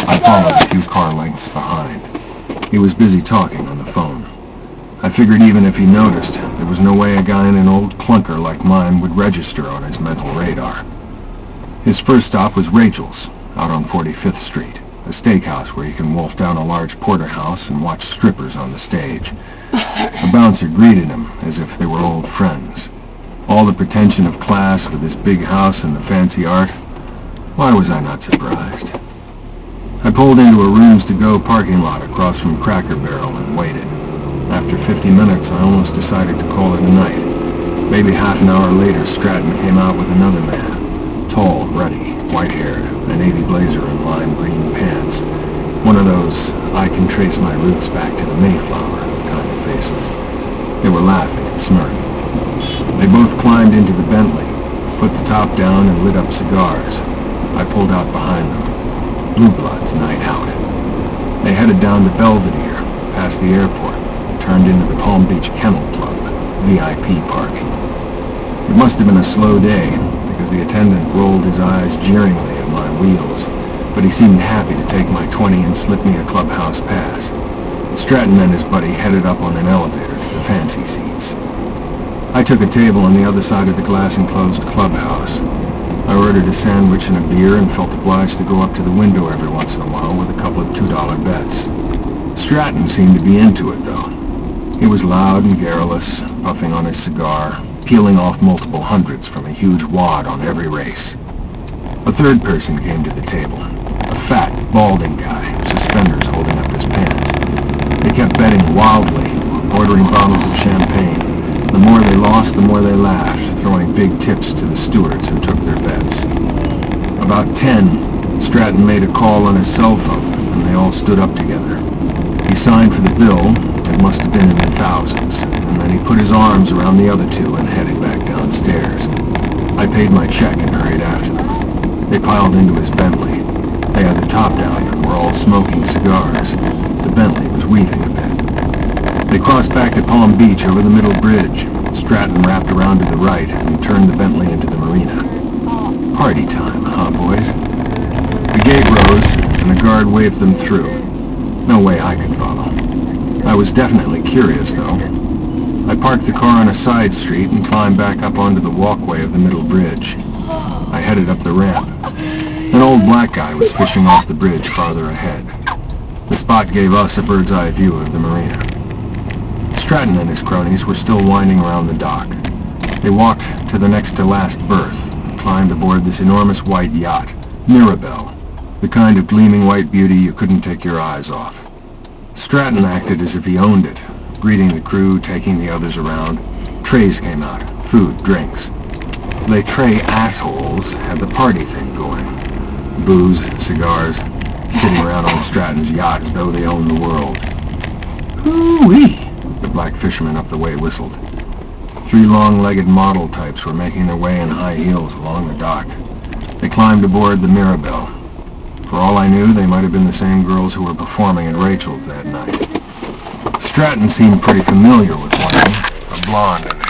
I followed a few car lengths behind. He was busy talking on the phone. I figured even if he noticed, there was no way a guy in an old clunker like mine would register on his mental radar. His first stop was Rachel's, out on 45th Street, a steakhouse where you can wolf down a large porterhouse and watch strippers on the stage. A bouncer greeted him as if they were old friends. All the pretension of class with this big house and the fancy art. Why was I not surprised? I pulled into a rooms-to-go parking lot across from Cracker Barrel and waited. After 50 minutes, I almost decided to call it a night. Maybe half an hour later, Stratton came out with another man. Tall, ruddy, white-haired, a navy blazer and lime green pants. One of those, I can trace my roots back to the Mayflower kind of faces. They were laughing and smirking. They both climbed into the Bentley, put the top down and lit up cigars. I pulled out behind them. Blue Blood's night out. They headed down to Belvedere, past the airport, and turned into the Palm Beach Kennel Club, VIP parking. It must have been a slow day, because the attendant rolled his eyes jeeringly at my wheels, but he seemed happy to take my 20 and slip me a clubhouse pass. Stratton and his buddy headed up on an elevator to the fancy seats. I took a table on the other side of the glass-enclosed clubhouse. I ordered a sandwich and a beer and felt obliged to go up to the window every once in a while with a couple of $2 bets. Stratton seemed to be into it, though. He was loud and garrulous, puffing on his cigar, peeling off multiple hundreds from a huge wad on every race. A third person came to the table, a fat, balding guy, suspenders holding up his pants. They kept betting wildly, ordering bottles of champagne. The more they lost, the more they laughed, throwing big tips to the stewards who took their bets. About 10, Stratton made a call on his cell phone, and they all stood up together. He signed for the bill, it must have been in the thousands, and then he put his arms around the other two and headed back downstairs. I paid my check and hurried after them. They piled into his Bentley. They had the top down and were all smoking cigars. The Bentley was weaving a bit. They crossed back to Palm Beach over the middle bridge. Stratton wrapped around to the right and turned the Bentley into the marina. Party time, huh, boys? The gate rose, and a guard waved them through. No way I could follow. I was definitely curious, though. I parked the car on a side street and climbed back up onto the walkway of the middle bridge. I headed up the ramp. An old black guy was fishing off the bridge farther ahead. The spot gave us a bird's-eye view of the marina. Stratton and his cronies were still winding around the dock. They walked to the next-to-last berth and climbed aboard this enormous white yacht, Mirabelle, the kind of gleaming white beauty you couldn't take your eyes off. Stratton acted as if he owned it, greeting the crew, taking the others around. Trays came out, food, drinks. They tray assholes had the party thing going. Booze, cigars, sitting around on Stratton's yacht as though they owned the world. Hoo-wee! The black fisherman up the way whistled. 3 long-legged model types were making their way in high heels along the dock. They climbed aboard the Mirabelle. For all I knew, they might have been the same girls who were performing at Rachel's that night. Stratton seemed pretty familiar with one of them, a blonde in